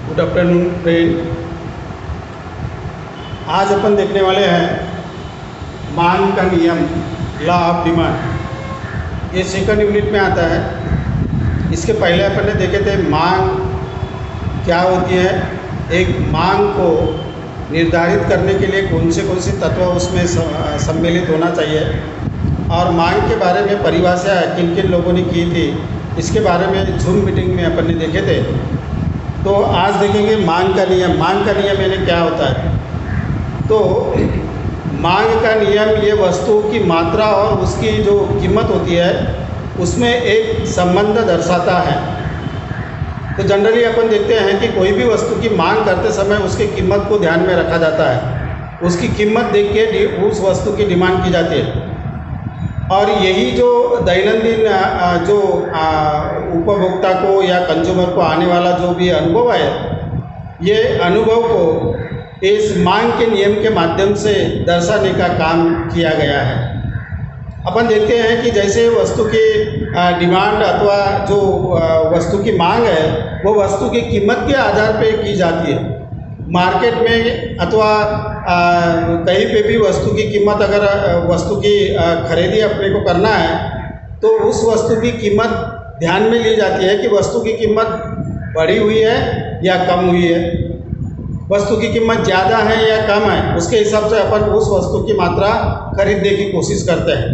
Good afternoon friend. आज अपन देखने वाले हैं मांग का नियम, लॉ ऑफ डिमांड। ये सेकंड यूनिट में आता है। इसके पहले अपन ने देखे थे मांग क्या होती है, एक मांग को निर्धारित करने के लिए कौन से तत्व उसमें सम्मिलित होना चाहिए, और मांग के बारे में परिभाषा किन किन लोगों ने की थी, इसके बारे में जूम मीटिंग में अपन ने देखे थे। तो आज देखेंगे मांग का नियम। मांग का नियम यानी क्या होता है। तो मांग का नियम ये वस्तु की मात्रा और उसकी जो कीमत होती है उसमें एक संबंध दर्शाता है। तो जनरली अपन देखते हैं कि कोई भी वस्तु की मांग करते समय उसकी कीमत को ध्यान में रखा जाता है। उसकी कीमत देख के उस वस्तु की डिमांड की जाती है। और यही जो दैनंदिन जो उपभोक्ता को या कंज्यूमर को आने वाला जो भी अनुभव है, ये अनुभव को इस मांग के नियम के माध्यम से दर्शाने का काम किया गया है। अपन देखते हैं कि जैसे वस्तु की डिमांड अथवा जो वस्तु की मांग है वो वस्तु की कीमत के आधार पे की जाती है। मार्केट में अथवा कहीं पे भी वस्तु की कीमत, अगर वस्तु की खरीदी अपने को करना है तो उस वस्तु की कीमत ध्यान में ली जाती है कि वस्तु की कीमत बढ़ी हुई है या कम हुई है, वस्तु की कीमत ज़्यादा है या कम है। उसके हिसाब से अपन उस वस्तु की मात्रा खरीदने की कोशिश करते हैं।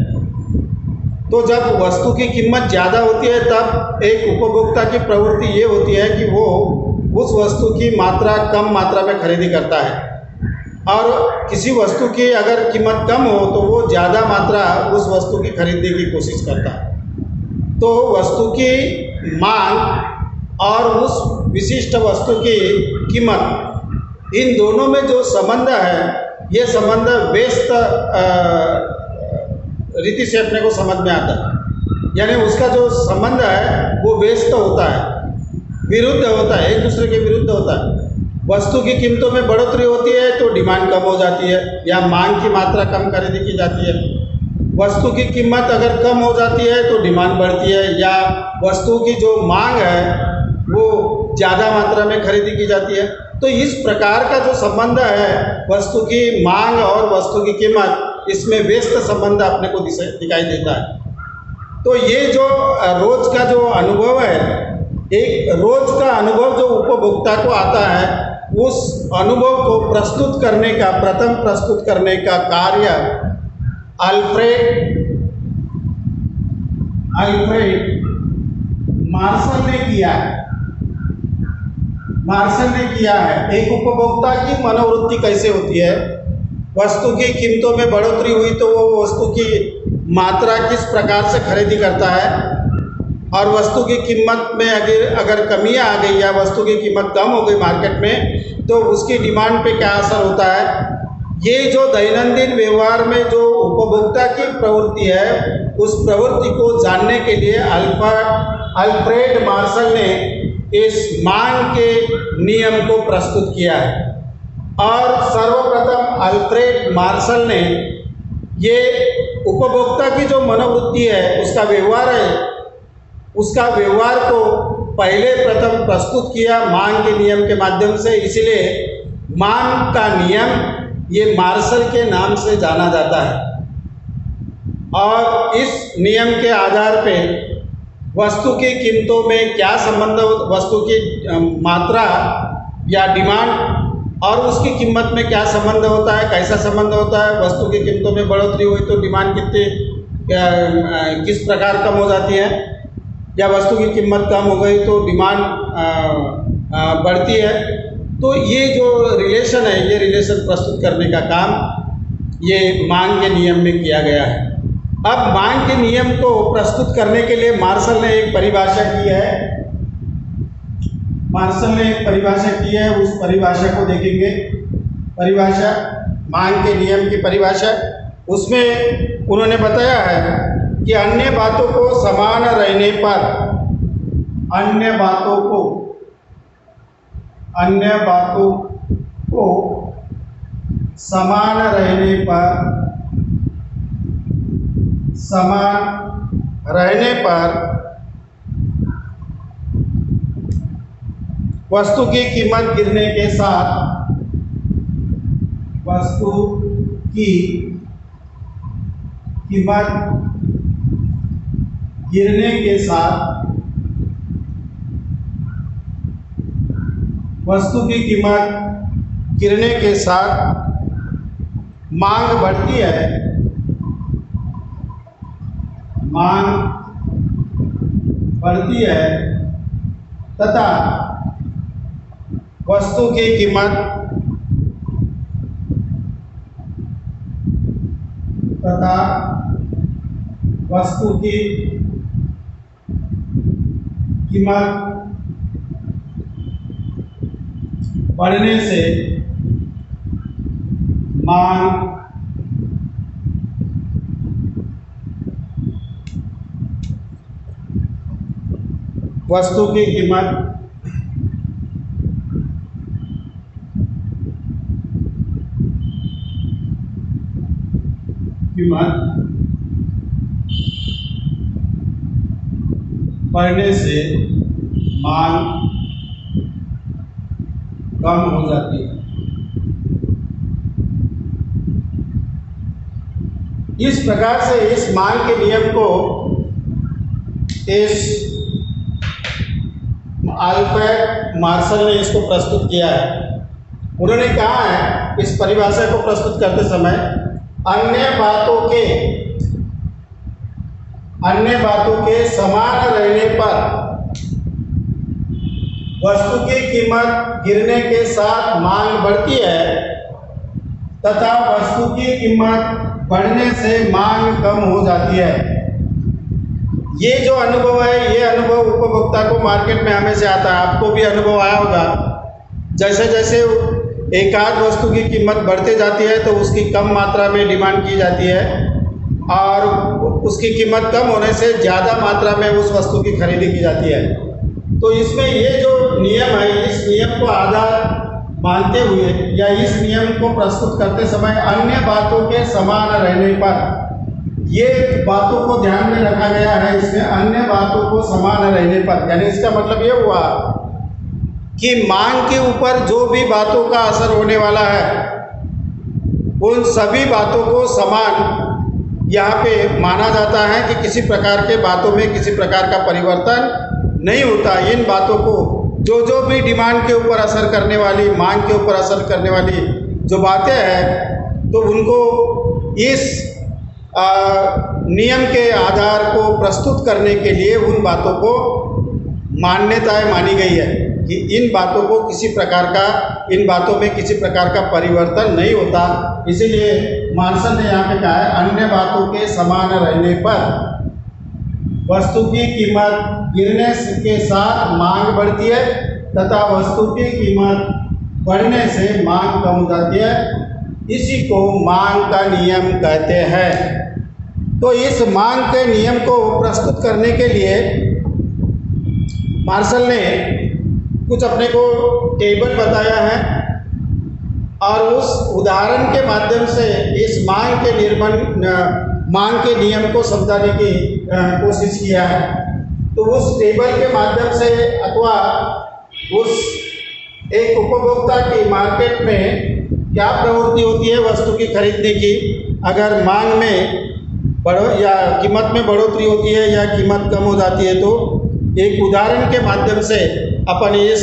तो जब वस्तु की कीमत ज़्यादा होती है तब एक उपभोक्ता की प्रवृत्ति ये होती है कि वो उस वस्तु की मात्रा कम मात्रा में खरीदी करता है, और किसी वस्तु की अगर कीमत कम हो तो वो ज़्यादा मात्रा उस वस्तु की खरीदने की कोशिश करता है। तो वस्तु की मांग और उस विशिष्ट वस्तु की कीमत, इन दोनों में जो संबंध है, ये संबंध व्यस्त रीति से अपने को समझ में आता है। यानी उसका जो संबंध है वो व्यस्त होता है, विरुद्ध होता है, एक दूसरे के विरुद्ध होता है। वस्तु की कीमतों में बढ़ोतरी होती है तो डिमांड कम हो जाती है या मांग की मात्रा कम खरीदी की जाती है। वस्तु की कीमत अगर कम हो जाती है तो डिमांड बढ़ती है, या वस्तु की जो मांग है वो ज़्यादा मात्रा में खरीदी की जाती है। तो इस प्रकार का जो संबंध है वस्तु की मांग और वस्तु की कीमत, इसमें व्यस्त संबंध अपने को दिखाई देता है। तो ये जो रोज का जो अनुभव है, एक रोज का अनुभव जो उपभोक्ता को आता है, उस अनुभव को प्रस्तुत करने का, प्रथम प्रस्तुत करने का कार्य अल्फ्रेड मार्शल ने किया है। मार्शल ने किया है एक उपभोक्ता की मनोवृत्ति कैसे होती है, वस्तु की कीमतों में बढ़ोतरी हुई तो वो वस्तु की मात्रा किस प्रकार से खरीदी करता है, और वस्तु की कीमत में अगर कमियां आ गई या वस्तु की कीमत कम हो गई मार्केट में तो उसकी डिमांड पे क्या असर होता है। ये जो दैनंदिन व्यवहार में जो उपभोक्ता की प्रवृत्ति है, उस प्रवृत्ति को जानने के लिए अल्फ्रेड मार्शल ने इस मांग के नियम को प्रस्तुत किया है। और सर्वप्रथम अल्फ्रेड मार्शल ने ये उपभोक्ता की जो मनोवृत्ति है, उसका व्यवहार है, उसका व्यवहार को पहले प्रथम प्रस्तुत किया मांग के नियम के माध्यम से। इसलिए मांग का नियम ये मार्शल के नाम से जाना जाता है। और इस नियम के आधार पे वस्तु की कीमतों में क्या संबंध, वस्तु की मात्रा या डिमांड और उसकी कीमत में क्या संबंध होता है, कैसा संबंध होता है। वस्तु की कीमतों में बढ़ोतरी हुई तो डिमांड किस प्रकार कम हो जाती है, या वस्तु की कीमत कम हो गई तो डिमांड बढ़ती है। तो ये जो रिलेशन है, ये रिलेशन प्रस्तुत करने का काम ये मांग के नियम में किया गया है। अब मांग के नियम को प्रस्तुत करने के लिए मार्शल ने एक परिभाषा की है। मार्शल ने एक परिभाषा की है, उस परिभाषा को देखेंगे। परिभाषा, मांग के नियम की परिभाषा, उसमें उन्होंने बताया है कि अन्य बातों को समान रहने पर, अन्य बातों को समान रहने पर वस्तु की कीमत गिरने के साथ वस्तु की कीमत गिरने के साथ वस्तु की कीमत गिरने के साथ मांग बढ़ती है, मांग बढ़ती है तथा वस्तु की कीमत बढ़ने से मांग वस्तु की कीमत बढ़ने से मांग कम हो जाती है। इस प्रकार से इस मांग के नियम को इस अल्फ्रेड मार्शल ने इसको प्रस्तुत किया है। उन्होंने कहा है इस परिभाषा को प्रस्तुत करते समय अन्य बातों के समान रहने पर वस्तु की कीमत गिरने के साथ मांग बढ़ती है तथा वस्तु की कीमत बढ़ने से मांग कम हो जाती है। ये जो अनुभव है, ये अनुभव उपभोक्ता को मार्केट में हमेशा आता है। आपको भी अनुभव आया होगा, जैसे जैसे एक आध वस्तु की कीमत बढ़ते जाती है तो उसकी कम मात्रा में डिमांड की जाती है और उसकी कीमत कम होने से ज़्यादा मात्रा में उस वस्तु की खरीदी की जाती है। तो इसमें ये जो नियम है, इस नियम को आधार मानते हुए या इस नियम को प्रस्तुत करते समय अन्य बातों के समान रहने पर, ये बातों को ध्यान में रखा गया है। इसमें अन्य बातों को समान रहने पर, यानी इसका मतलब ये हुआ कि मांग के ऊपर जो भी बातों का असर होने वाला है उन सभी बातों को समान यहाँ पे माना जाता है कि किसी प्रकार के बातों में किसी प्रकार का परिवर्तन नहीं होता। इन बातों को जो भी डिमांड के ऊपर असर करने वाली, मांग के ऊपर असर करने वाली जो बातें हैं, तो उनको इस नियम के आधार को प्रस्तुत करने के लिए उन बातों को मान्यताएं मानी गई है कि इन बातों में किसी प्रकार का परिवर्तन नहीं होता। इसीलिए मार्शल ने यहाँ पे कहा है अन्य बातों के समान रहने पर वस्तु की कीमत गिरने के साथ मांग बढ़ती है तथा वस्तु की कीमत बढ़ने से मांग कम हो जाती है। इसी को मांग का नियम कहते हैं। तो इस मांग के नियम को प्रस्तुत करने के लिए मार्शल ने कुछ अपने को टेबल बताया है और उस उदाहरण के माध्यम से इस मांग के नियम को समझाने की कोशिश किया है। तो उस टेबल के माध्यम से अथवा उस एक उपभोक्ता की मार्केट में क्या प्रवृत्ति होती है वस्तु की खरीदने की, अगर मांग में कीमत में बढ़ोतरी होती है या कीमत कम हो जाती है, तो एक उदाहरण के माध्यम से अपन इस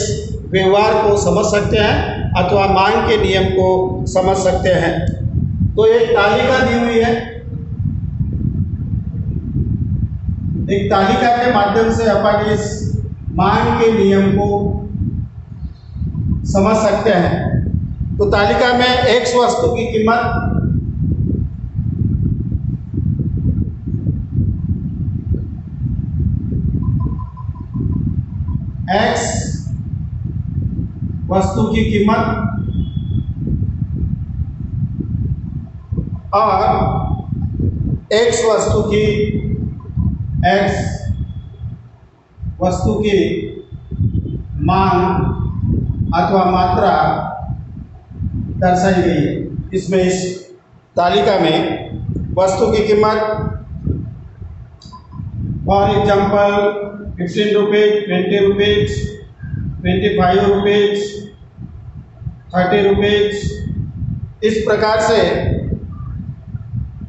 व्यवहार को समझ सकते हैं अथवा मांग के नियम को समझ सकते हैं। तो एक तालिका दी हुई है, एक तालिका के माध्यम से अपन इस मांग के नियम को समझ सकते हैं। तो तालिका में एक्स वस्तु की कीमत एक्स वस्तु की कीमत और एक्स वस्तु की मांग अथवा मात्रा दर्शाई गई है। इसमें इस तालिका में वस्तु की कीमत for example 15 rupees, 20 rupees, 25 rupees, 30 rupees, इस प्रकार से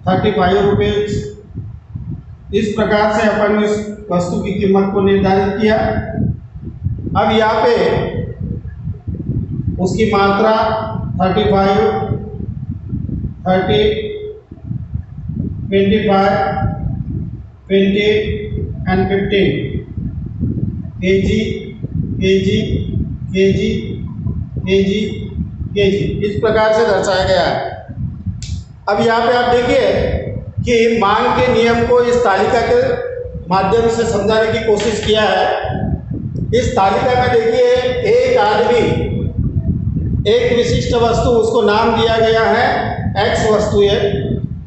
35 रुपीज़, इस प्रकार से अपन इस वस्तु की कीमत को निर्धारित किया। अब यहाँ पे उसकी मात्रा 35, 30, 25, 20 and 15 kg, kg, kg, kg, kg, इस प्रकार से दर्शाया गया है। अब यहाँ पे आप देखिए कि मांग के नियम को इस तालिका के माध्यम से समझाने की कोशिश किया है। इस तालिका में देखिए एक आदमी एक विशिष्ट वस्तु, उसको नाम दिया गया है x वस्तु है,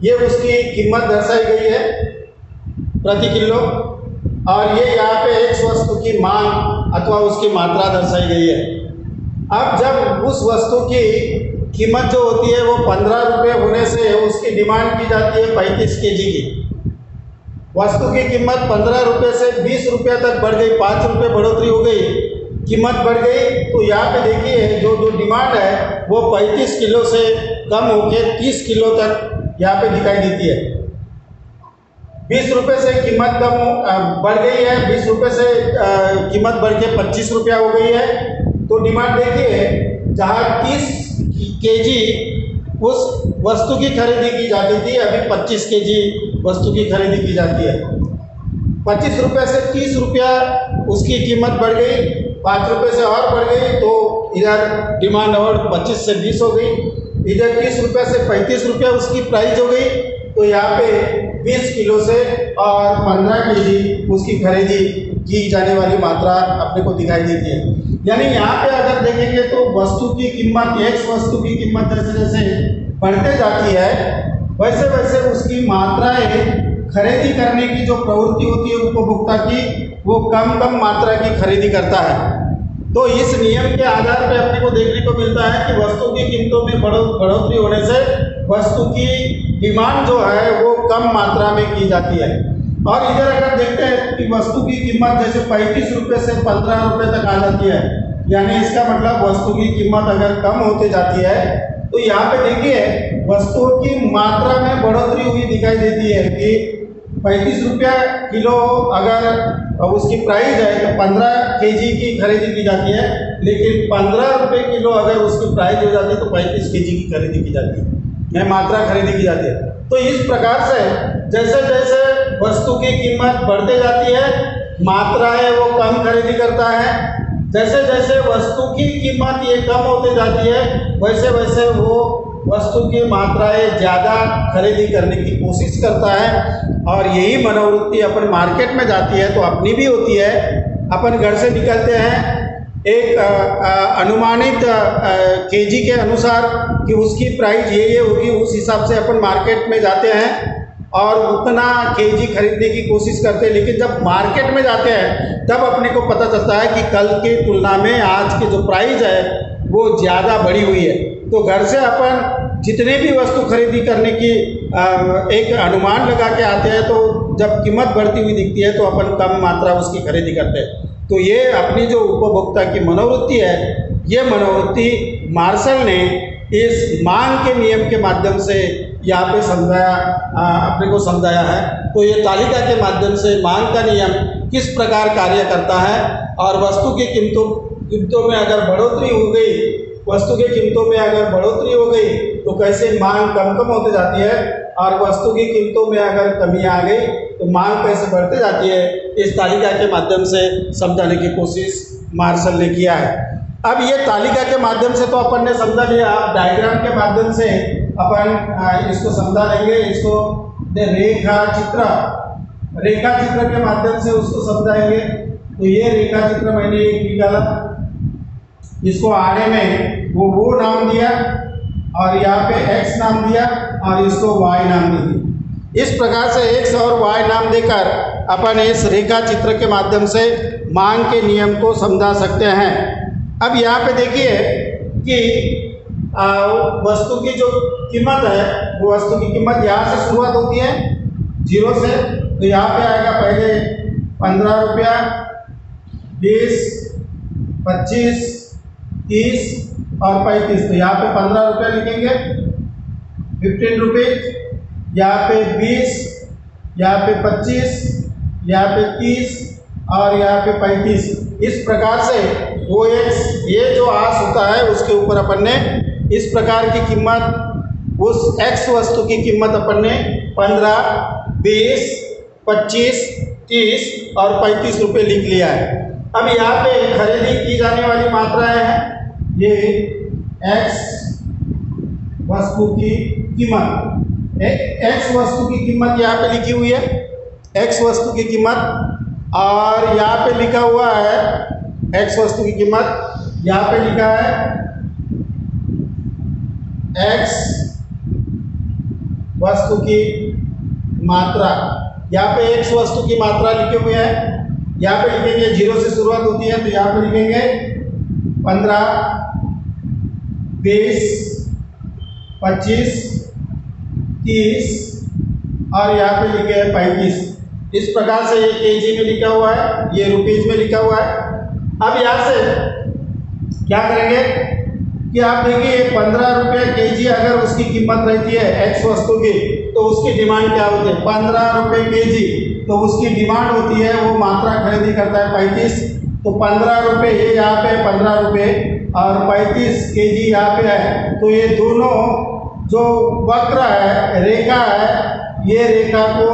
ये उसकी कीमत दर्शाई गई है प्रति किलो, और ये यहाँ पे x वस्तु की मांग अथवा उसकी मात्रा दर्शाई गई है। अब जब उस वस्तु की कीमत जो होती है वो 15 रुपये होने से उसकी डिमांड की जाती है 35 kg की। वस्तु की कीमत 15 रुपये से 20 रुपये तक बढ़ गई, 5 रुपये बढ़ोतरी हो गई, कीमत बढ़ गई। तो यहाँ पे देखिए जो डिमांड है वो 35 किलो से कम होकर 30 किलो तक यहाँ पे दिखाई देती है। 20 रुपये से कीमत कम बढ़ गई है, 20 रुपये से कीमत बढ़ के 25 रुपया हो गई है। तो डिमांड देखिए जहाँ 30 kg उस वस्तु की खरीदी की जाती थी, अभी 25 kg वस्तु की खरीदी की जाती है। 25 रुपये से 30 रुपया उसकी कीमत बढ़ गई, 5 रुपये से और बढ़ गई, तो इधर डिमांड और 25 से 20 हो गई, इधर 30 रुपये से 35 रुपया उसकी प्राइस हो गई। तो यहाँ पे 20 किलो से और 15 kg उसकी खरीदी की जाने वाली मात्रा अपने को दिखाई देती है। यानी यहाँ पे अगर देखेंगे तो वस्तु की कीमत, एक वस्तु की कीमत जैसे जैसे बढ़ते जाती है वैसे वैसे उसकी मात्राएं खरीदी करने की जो प्रवृत्ति होती है उपभोक्ता की, वो कम कम मात्रा की खरीदी करता है। तो इस नियम के आधार पर अपने को देखने को मिलता है कि वस्तु की कीमतों में बढ़ोतरी होने से वस्तु की डिमांड जो है वो कम मात्रा में की जाती है। और इधर अगर देखते हैं कि वस्तु की कीमत जैसे 35 रुपये से 15 रुपये तक आ जाती है, यानी इसका मतलब वस्तु की कीमत अगर कम होती जाती है, तो यहाँ पे देखिए वस्तुओं की मात्रा में बढ़ोतरी हुई दिखाई देती है कि 35 रुपया किलो अगर उसकी प्राइस है तो 15 kg की खरीदी की जाती है, लेकिन 15 रुपये किलो अगर उसकी प्राइस हो जाती है तो 35 kg की खरीदी की जाती है, यह मात्रा खरीदी की जाती है। तो इस प्रकार से जैसे जैसे वस्तु की कीमत बढ़ते जाती है, मात्राएं वो कम खरीदी करता है, जैसे जैसे वस्तु की कीमत ये कम होते जाती है वैसे वैसे वो वस्तु की मात्राएं ज़्यादा खरीदी करने की कोशिश करता है। और यही मनोवृत्ति अपन मार्केट में जाती है तो अपनी भी होती है। अपन घर से निकलते हैं एक अनुमानित केजी के अनुसार कि उसकी प्राइस ये होगी, उस हिसाब से अपन मार्केट में जाते हैं और उतना केजी खरीदने की कोशिश करते हैं। लेकिन जब मार्केट में जाते हैं तब अपने को पता चलता है कि कल की तुलना में आज की जो प्राइस है वो ज़्यादा बढ़ी हुई है। तो घर से अपन जितने भी वस्तु खरीदी करने की एक अनुमान लगा के आते हैं, तो जब कीमत बढ़ती हुई दिखती है तो अपन कम मात्रा उसकी खरीदी करते हैं। तो ये अपनी जो उपभोक्ता की मनोवृत्ति है, ये मनोवृत्ति मार्शल ने इस मांग के नियम के माध्यम से यहाँ पे समझाया, अपने को समझाया है। तो ये तालिका के माध्यम से मांग का नियम किस प्रकार कार्य करता है और वस्तु की कीमतों में अगर बढ़ोतरी हो गई, वस्तु की कीमतों में अगर बढ़ोतरी हो गई तो कैसे मांग कम होती जाती है, और वस्तु की कीमतों में अगर कमी आ गई तो मांग कैसे बढ़ती जाती है, इस तालिका के माध्यम से समझाने की कोशिश मार्शल ने किया है। अब ये तालिका के माध्यम से तो अपन ने समझा लिया, अब डायग्राम के माध्यम से अपन इसको समझा लेंगे। इसको रेखा चित्र के माध्यम से उसको समझाएंगे। तो ये रेखा चित्र मैंने एक निकाला, इसको आड़े में वो नाम दिया और यहाँ पे x नाम दिया और इसको y नाम दे दिया। इस प्रकार से x और y नाम देकर अपन इस रेखा चित्र के माध्यम से मांग के नियम को समझा सकते हैं। अब यहाँ पे देखिए कि वस्तु की जो कीमत है, वो वस्तु की कीमत यहाँ से शुरुआत होती है 0 से। तो यहाँ पे आएगा पहले 15 रुपया, 20, 25, 30 और 35। तो यहाँ पे 15 रुपये लिखेंगे, 15 रुपीज, यहाँ पे 20, यहाँ पे 25, यहाँ पे 30 और यहाँ पे 35। इस प्रकार से वो ये जो आस होता है उसके ऊपर अपन ने इस प्रकार की कीमत, उस एक्स वस्तु की कीमत अपन ने 15, 20, 25, 30 और 35 रुपये लिख लिया है। अब यहाँ पे खरीदी की जाने वाली मात्राएं हैं, ये एक्स वस्तु की कीमत, एक्स वस्तु की कीमत यहाँ पे लिखी हुई है, एक्स वस्तु की कीमत। और यहाँ पे लिखा हुआ है एक्स वस्तु की कीमत, यहाँ पे लिखा है एक्स वस्तु की मात्रा। यहाँ पे एक्स वस्तु की मात्रा लिखे हुए हैं, यहाँ पे लिखेंगे 0 से शुरुआत होती है तो यहाँ पे लिखेंगे 15, 20, 25, 30 और यहाँ पे लिखे हैं 35। इस प्रकार से ये केजी में लिखा हुआ है, ये रुपीज में लिखा हुआ है। अब यहाँ से क्या करेंगे कि आप देखिए 15 रुपये केजी अगर उसकी कीमत रहती है एक्स वस्तु की, तो उसकी डिमांड क्या होती है 15 रुपये केजी। तो उसकी डिमांड होती है, वो मात्रा खरीदी करता है 35। तो 15 रुपये ये यहाँ पे 15 रुपये और 35 केजी यहाँ पे है। तो ये दोनों जो वक्र है, रेखा है, ये रेखा को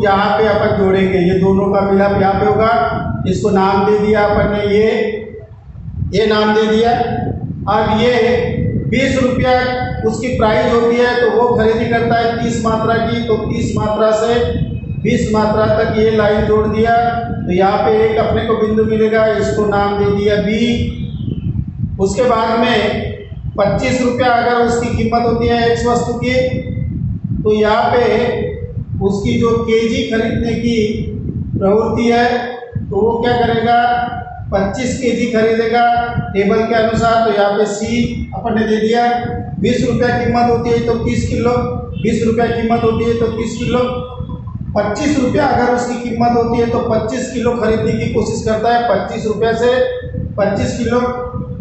यहाँ पे अपन जोड़ेंगे, ये दोनों का मिलाप यहाँ पे होगा। इसको नाम दे दिया अपन ने, ये नाम दे दिया। अब ये 20 रुपया उसकी प्राइस होती है, तो वो खरीदी करता है 30 मात्रा की। तो 30 मात्रा से 20 मात्रा तक ये लाइन जोड़ दिया, तो यहाँ पे एक अपने को बिंदु मिलेगा, इसको नाम दे दिया बी। उसके बाद में 25 रुपया अगर उसकी कीमत होती है एक्स वस्तु की, तो यहाँ पे उसकी जो केजी खरीदने की प्रवृत्ति है, तो वो क्या करेगा 25 केजी खरीदेगा टेबल के अनुसार। तो यहाँ पे सी अपन ने दे दिया। 20 रुपया कीमत होती है तो 30 किलो, 20 रुपया कीमत होती है तो 30 किलो। 25 रुपया अगर उसकी कीमत होती है तो 25 किलो खरीदने की कोशिश करता है, 25 रुपया से 25 किलो।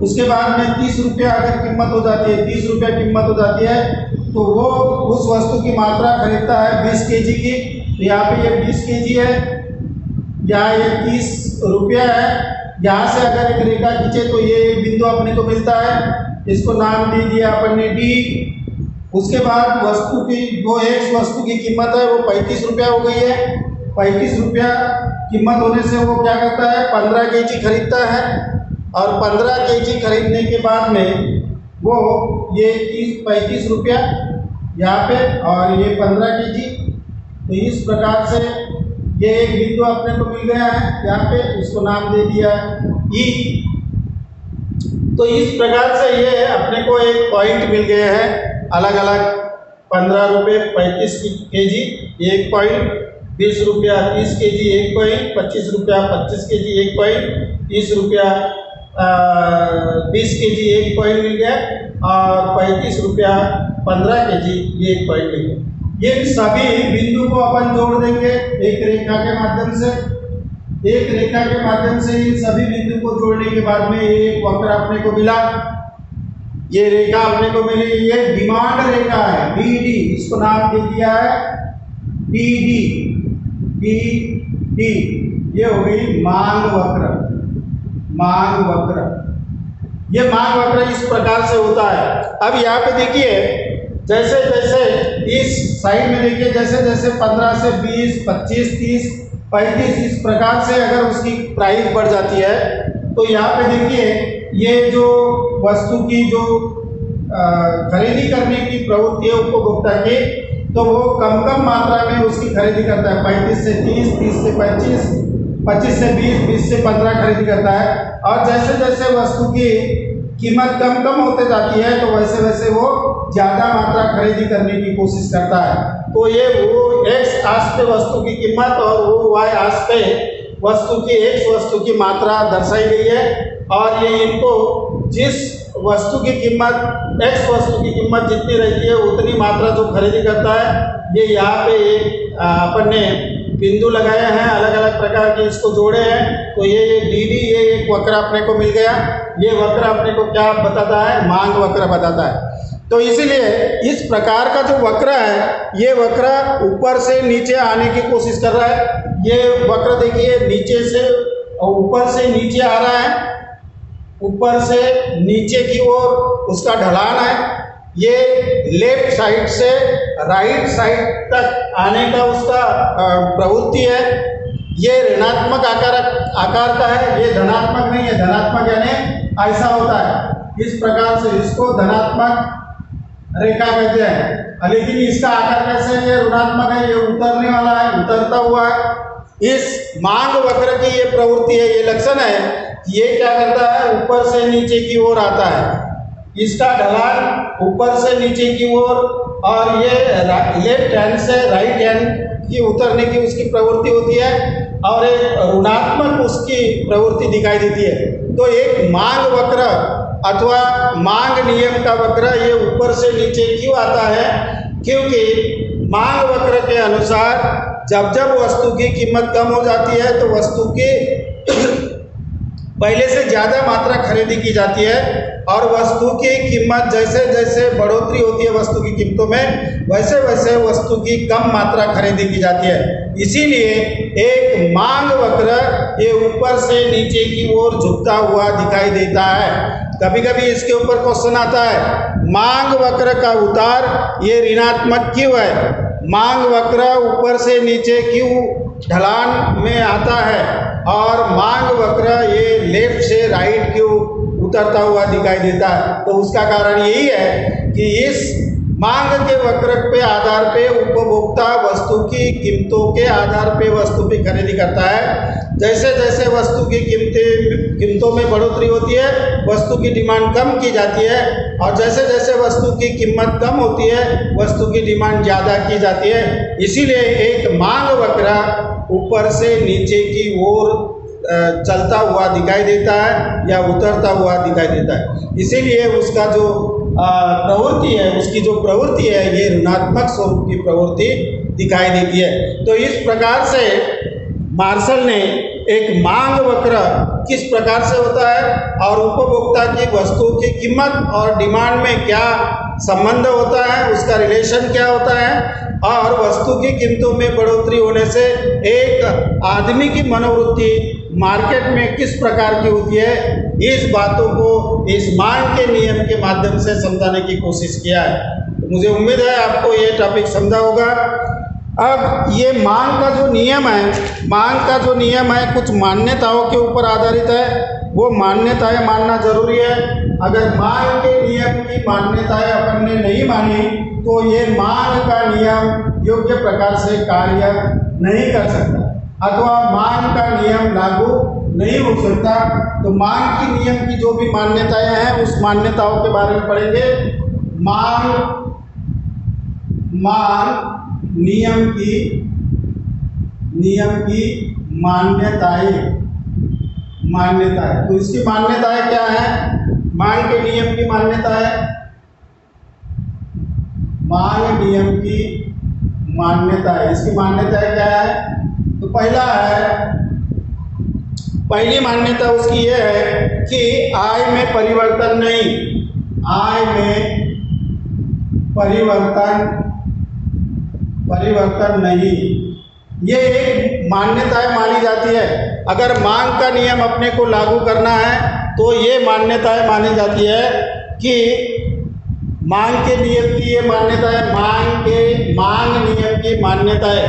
उसके बाद में 30 रुपया अगर कीमत हो जाती है, 30 रुपया कीमत हो जाती है, तो वो उस वस्तु की मात्रा खरीदता है 20 केजी की। तो यहाँ पे ये 20 केजी है, यहाँ ये 30 रुपया है। यहाँ से अगर एक रेखा खींचे तो ये एक बिंदु अपने को मिलता है, इसको नाम दे दिया अपन ने डी। उसके बाद वस्तु की जो एक्स वस्तु की कीमत है वो 35 रुपया हो गई है। 35 रुपया कीमत होने से वो क्या करता है 15 केजी खरीदता है, और 15 केजी खरीदने के बाद में वो ये 35 रुपया यहाँ पे और ये 15 केजी। तो इस प्रकार से ये एक बिंदु अपने को मिल गया है यहाँ पे, इसको नाम दे दिया ई। तो इस प्रकार से ये अपने को एक पॉइंट मिल गए हैं अलग अलग। 15 रुपये 35 केजी एक पॉइंट, 20 रुपया 30 केजी एक पॉइंट, 25 रुपया 25 केजी एक पॉइंट, 30 रुपया 20 केजी एक पॉइंट मिल गया, और 35 रुपया 15 केजी ये एक पॉइंट मिल गया। ये सभी बिंदु को अपन जोड़ देंगे एक रेखा के माध्यम से। एक रेखा के माध्यम से इन सभी बिंदु को जोड़ने के बाद में ये एक वक्र अपने को मिला, ये रेखा अपने को मिली। ये डिमांड रेखा है डी डी, इसको नाम दे दिया है डी डी डी डी। ये हो गई मांग वक्र। मांग वक्र, ये मांग वक्र इस प्रकार से होता है। अब यहाँ पे देखिए जैसे जैसे इस साइड में देखिए जैसे जैसे 15 से 20, 25, 30, 35 इस प्रकार से अगर उसकी प्राइस बढ़ जाती है, तो यहाँ पे देखिए ये जो वस्तु की जो खरीदी करने की प्रवृत्ति है उपभोक्ता की, तो वो कम कम मात्रा में उसकी खरीदी करता है। 35 से 30, 30 से 25, 25 से 20, 20 से 15 खरीदी करता है। और जैसे जैसे वस्तु की कीमत कम कम होते जाती है, तो वैसे वैसे वो ज़्यादा मात्रा खरीदी करने की कोशिश करता है। तो ये वो एक्स आस पे वस्तु की कीमत और वो वाई आस पे वस्तु की एक्स वस्तु की मात्रा दर्शाई गई है। और ये इनको जिस वस्तु की कीमत एक्स वस्तु की कीमत जितनी रहती है उतनी मात्रा जो खरीदी करता है, ये यहाँ पे एक अपन ने बिंदु लगाए हैं अलग अलग प्रकार के, इसको जोड़े हैं। तो ये डी डी ये एक वक्र अपने को मिल गया। ये वक्र अपने को क्या बताता है? मांग वक्र बताता है। तो इसीलिए इस प्रकार का जो वक्र है, ये वक्र ऊपर से नीचे आने की कोशिश कर रहा है। ये वक्र देखिए नीचे से ऊपर से नीचे आ रहा है, ऊपर से नीचे की ओर उसका ढलान है। ये लेफ्ट साइड से राइट साइड तक आने का उसका प्रवृत्ति है। ये ऋणात्मक आकार का है, ये धनात्मक नहीं है। धनात्मक यानी ऐसा होता है इस प्रकार से, इसको धनात्मक रेखा कहते हैं। लेकिन इसका आकार कैसे है? ये ऋणात्मक है, ये उतरने वाला है, उतरता हुआ है। इस मांग वक्र की ये प्रवृत्ति है, ये लक्षण है। ये क्या करता है? ऊपर से नीचे की ओर आता है। इसका ढलान ऊपर से नीचे की ओर, और ये लेफ्ट हैंड से राइट हैंड की उतरने की उसकी प्रवृत्ति होती है, और एक ऋणात्मक उसकी प्रवृत्ति दिखाई देती है। तो एक मांग वक्र अथवा मांग नियम का वक्र ये ऊपर से नीचे क्यों आता है? क्योंकि मांग वक्र के अनुसार जब जब वस्तु की कीमत कम हो जाती है तो वस्तु की पहले से ज़्यादा मात्रा खरीदी की जाती है, और वस्तु की कीमत जैसे जैसे बढ़ोतरी होती है वस्तु की कीमतों में, वैसे वैसे वस्तु की कम मात्रा खरीदी की जाती है। इसीलिए एक मांग वक्र ये ऊपर से नीचे की ओर झुकता हुआ दिखाई देता है। कभी कभी इसके ऊपर क्वेश्चन आता है, मांग वक्र का उतार ये ऋणात्मक क्यों है? मांग वक्र ऊपर से नीचे क्यों ढलान में आता है, और मांग वक्र ये लेफ्ट से राइट क्यों उतरता हुआ दिखाई देता है? तो उसका कारण यही है कि इस मांग के वक्र पे आधार पे उपभोक्ता वस्तु की कीमतों के आधार पे वस्तु की खरीदी करता है। जैसे जैसे वस्तु की कीमतों में बढ़ोतरी होती है वस्तु की डिमांड कम की जाती है, और जैसे जैसे वस्तु की कीमत कम होती है वस्तु की डिमांड ज़्यादा की जाती है। इसीलिए एक मांग वक्र ऊपर से नीचे की ओर चलता हुआ दिखाई देता है या उतरता हुआ दिखाई देता है। इसीलिए उसका जो प्रवृत्ति है, उसकी जो प्रवृत्ति है ये ऋणात्मक स्वरूप की प्रवृत्ति दिखाई देती है। तो इस प्रकार से मार्शल ने एक मांग वक्र किस प्रकार से होता है और उपभोक्ता की वस्तु की कीमत और डिमांड में क्या संबंध होता है, उसका रिलेशन क्या होता है, और वस्तु की कीमतों में बढ़ोतरी होने से एक आदमी की मनोवृत्ति मार्केट में किस प्रकार की होती है, इस बातों को इस मांग के नियम के माध्यम से समझाने की कोशिश किया है। तो मुझे उम्मीद है आपको ये टॉपिक समझा होगा। अब ये मांग का जो नियम है, मांग का जो नियम है कुछ मान्यताओं के ऊपर आधारित है, वो मान्यताएं मानना जरूरी है। अगर मांग के नियम की मान्यताएं अपन ने नहीं मानी तो ये मांग का नियम योग्य प्रकार से कार्य नहीं कर सकता, अथवा मांग का नियम लागू नहीं हो सकता। तो मांग की नियम की जो भी मान्यताएं हैं उस मान्यताओं के बारे में पढ़ेंगे। मांग नियम की मान्यताएं। तो इसकी मान्यताएं क्या है? मांग के नियम की मांग नियम की मान्यताएं, इसकी मान्यताएं क्या है? तो पहली मान्यता उसकी यह है कि आय में परिवर्तन नहीं, आय में परिवर्तन नहीं, ये एक मान्यताएं मानी जाती है। अगर मांग का नियम अपने को लागू करना है तो ये मान्यताएं मानी जाती है कि मांग के नियम की ये मान्यता है, मांग नियम की मान्यताएं,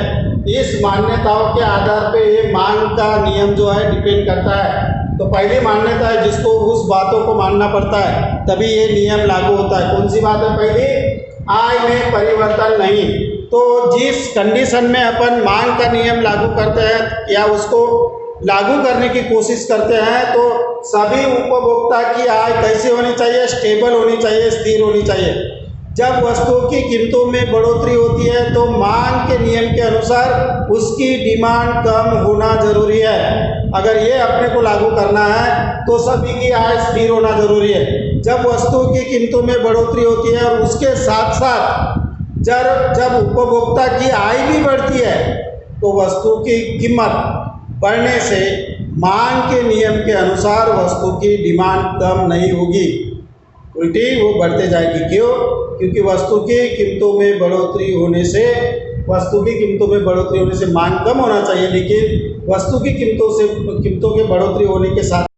इस मान्यताओं के आधार पे ये मांग का नियम जो है डिपेंड करता है। तो पहली मान्यता है जिसको उस बातों को मानना पड़ता है तभी ये नियम लागू होता है। कौन सी बात है? पहली, आय में परिवर्तन नहीं। तो जिस कंडीशन में अपन मांग का नियम लागू करते हैं या उसको लागू करने की कोशिश करते हैं तो सभी उपभोक्ता की आय कैसी होनी चाहिए? स्टेबल होनी चाहिए, स्थिर होनी चाहिए। जब वस्तुओं की कीमतों में बढ़ोतरी होती है तो मांग के नियम के अनुसार उसकी डिमांड कम होना जरूरी है। अगर ये अपने को लागू करना है तो सभी की आय स्थिर होना जरूरी है। जब वस्तुओं की कीमतों में बढ़ोतरी होती है और उसके साथ साथ जब उपभोक्ता की आय भी बढ़ती है तो वस्तु की कीमत बढ़ने से मांग के नियम के अनुसार वस्तु की डिमांड कम नहीं होगी, उल्टी वो बढ़ते जाएगी। क्यों? क्योंकि वस्तु की कीमतों में बढ़ोतरी होने से मांग कम होना चाहिए, लेकिन वस्तु की कीमतों के बढ़ोतरी होने के साथ